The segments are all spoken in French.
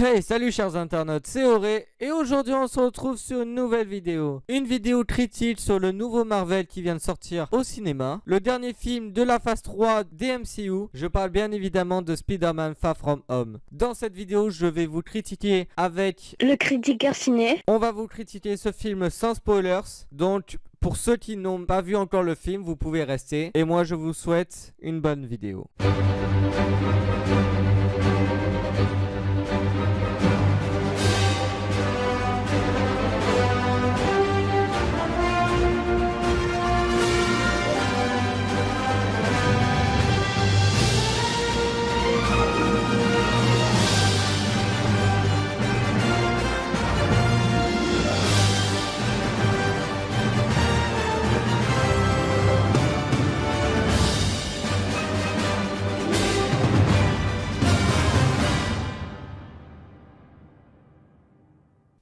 Hey, salut chers internautes, c'est Auré et aujourd'hui on se retrouve sur une nouvelle vidéo. Une vidéo critique sur le nouveau Marvel qui vient de sortir au cinéma. Le dernier film de la phase 3 des MCU. Je parle bien évidemment de Spider-Man Far From Home. Dans cette vidéo, je vais vous critiquer avec le critiqueur ciné. On va vous critiquer ce film sans spoilers. Donc pour ceux qui n'ont pas vu encore le film, vous pouvez rester. Et moi je vous souhaite une bonne vidéo.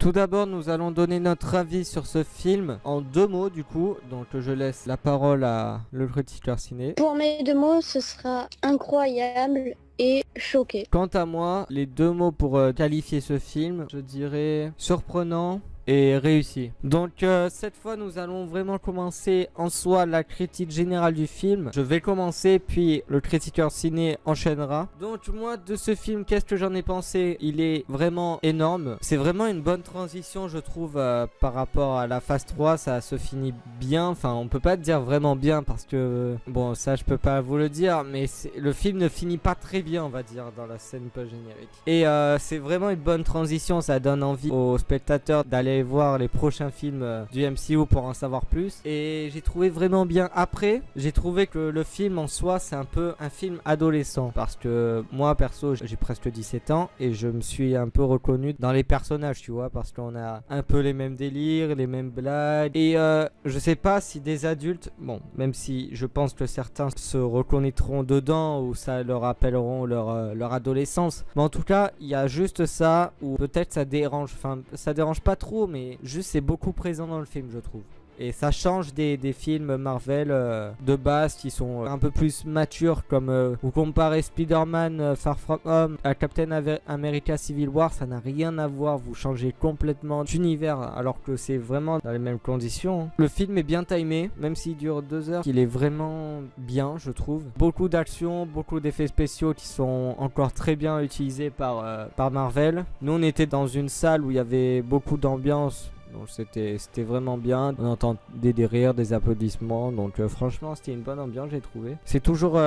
Tout d'abord, nous allons donner notre avis sur ce film en 2 mots du coup. Donc je laisse la parole à le critiqueur ciné. Pour mes 2 mots, ce sera incroyable et choqué. Quant à moi, les 2 mots pour qualifier ce film, je dirais surprenant et réussi. Donc cette fois nous allons vraiment commencer en soi la critique générale du film. Je vais commencer puis le critiqueur ciné enchaînera. Donc moi de ce film, qu'est-ce que j'en ai pensé? Il est vraiment énorme. C'est vraiment une bonne transition je trouve par rapport à la phase 3. Ça se finit bien. Enfin on peut pas dire vraiment bien parce que bon ça je peux pas vous le dire. Mais le film ne finit pas très bien on va dire dans la scène post-générique. Et c'est vraiment une bonne transition. Ça donne envie aux spectateurs d'aller voir les prochains films du MCU pour en savoir plus. Et j'ai trouvé vraiment bien. Après j'ai trouvé que le film en soi c'est un peu un film adolescent. Parce que moi perso j'ai presque 17 ans. Et je me suis un peu reconnu dans les personnages tu vois. Parce qu'on a un peu les mêmes délires, les mêmes blagues. Et je sais pas si des adultes, bon même si je pense que certains se reconnaîtront dedans. Ou ça leur rappelleront leur adolescence. Mais en tout cas il y a juste ça. Ou peut-être ça dérange. Enfin ça dérange pas trop mais juste c'est beaucoup présent dans le film je trouve. Et ça change des films Marvel de base qui sont un peu plus matures comme vous comparez Spider-Man Far From Home à Captain America Civil War, ça n'a rien à voir, vous changez complètement d'univers alors que c'est vraiment dans les mêmes conditions. Le film est bien timé, même s'il dure 2 heures, il est vraiment bien je trouve. Beaucoup d'action, beaucoup d'effets spéciaux qui sont encore très bien utilisés par Marvel. Nous on était dans une salle où il y avait beaucoup d'ambiance. Donc c'était vraiment bien, on entendait des rires, des applaudissements, donc franchement c'était une bonne ambiance j'ai trouvé. C'est toujours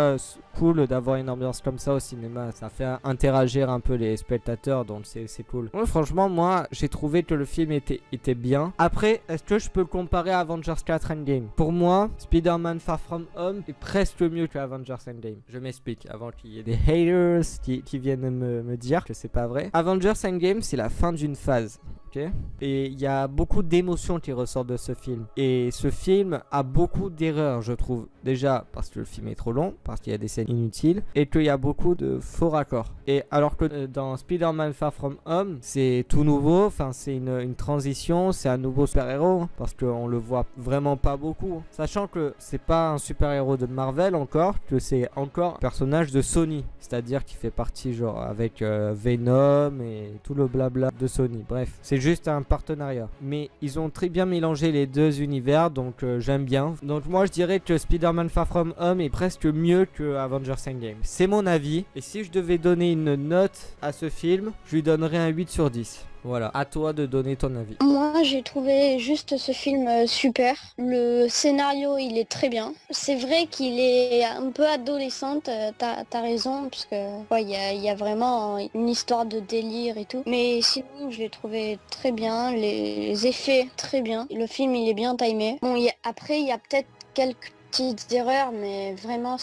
cool d'avoir une ambiance comme ça au cinéma, ça fait interagir un peu les spectateurs donc c'est cool. Ouais, franchement moi j'ai trouvé que le film était bien. Après est-ce que je peux le comparer à Avengers 4 Endgame? Pour moi Spider-Man Far From Home est presque mieux que Avengers Endgame. Je m'explique avant qu'il y ait des haters qui viennent me dire que c'est pas vrai. Avengers Endgame c'est la fin d'une phase. Okay. Et il y a beaucoup d'émotions qui ressortent de ce film. Et ce film a beaucoup d'erreurs, je trouve. Déjà parce que le film est trop long, parce qu'il y a des scènes inutiles, et qu'il y a beaucoup de faux raccords. Et alors que dans Spider-Man Far From Home, c'est tout nouveau, enfin c'est une transition, c'est un nouveau super-héros, parce qu'on le voit vraiment pas beaucoup. Sachant que c'est pas un super-héros de Marvel encore, que c'est encore un personnage de Sony. C'est-à-dire qu'il fait partie genre avec Venom et tout le blabla de Sony. Bref, c'est juste un partenariat. Mais ils ont très bien mélangé les 2 univers, donc j'aime bien. Donc moi je dirais que Spider-Man Far From Home est presque mieux que Avengers Endgame. C'est mon avis. Et si je devais donner une note à ce film, je lui donnerais un 8 sur 10. Voilà, à toi de donner ton avis. Moi j'ai trouvé juste ce film super. Le scénario il est très bien. C'est vrai qu'il est un peu adolescente, t'as raison, parce que ouais, il y a vraiment une histoire de délire et tout. Mais sinon je l'ai trouvé très bien, les effets très bien. Le film il est bien timé. Bon après il y a peut-être quelques petites erreurs, mais vraiment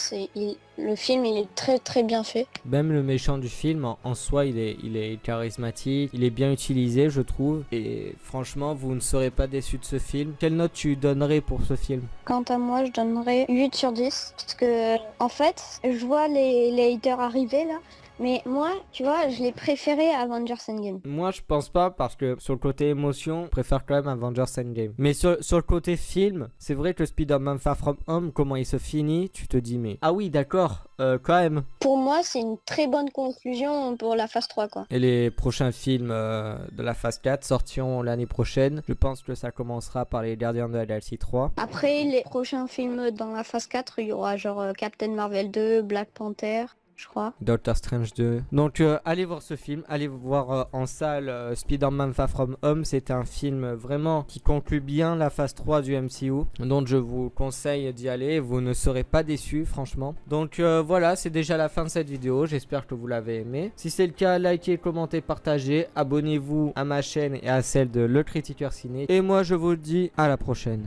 le film il est très très bien fait. Même le méchant du film en soi il est charismatique, il est bien utilisé je trouve. Et franchement vous ne serez pas déçus de ce film. Quelle note tu donnerais pour ce film? Quant à moi je donnerais 8 sur 10. Parce que en fait je vois les haters arriver là. Mais moi, tu vois, je l'ai préféré à Avengers Endgame. Moi, je pense pas parce que sur le côté émotion, je préfère quand même Avengers Endgame. Mais sur le côté film, c'est vrai que Spider-Man Far From Home, comment il se finit, tu te dis mais... Ah oui, d'accord, quand même. Pour moi, c'est une très bonne conclusion pour la phase 3, quoi. Et les prochains films de la phase 4 sortiront l'année prochaine. Je pense que ça commencera par les Gardiens de la Galaxie 3. Après, les prochains films dans la phase 4, il y aura genre Captain Marvel 2, Black Panther, je crois. Doctor Strange 2. Donc allez voir ce film, allez voir en salle Spider-Man Far From Home. C'est un film vraiment qui conclut bien la phase 3 du MCU. Donc je vous conseille d'y aller, vous ne serez pas déçus franchement. Donc voilà, c'est déjà la fin de cette vidéo, j'espère que vous l'avez aimé. Si c'est le cas, likez, commentez, partagez, abonnez-vous à ma chaîne et à celle de Le Critiqueur Ciné. Et moi je vous dis à la prochaine.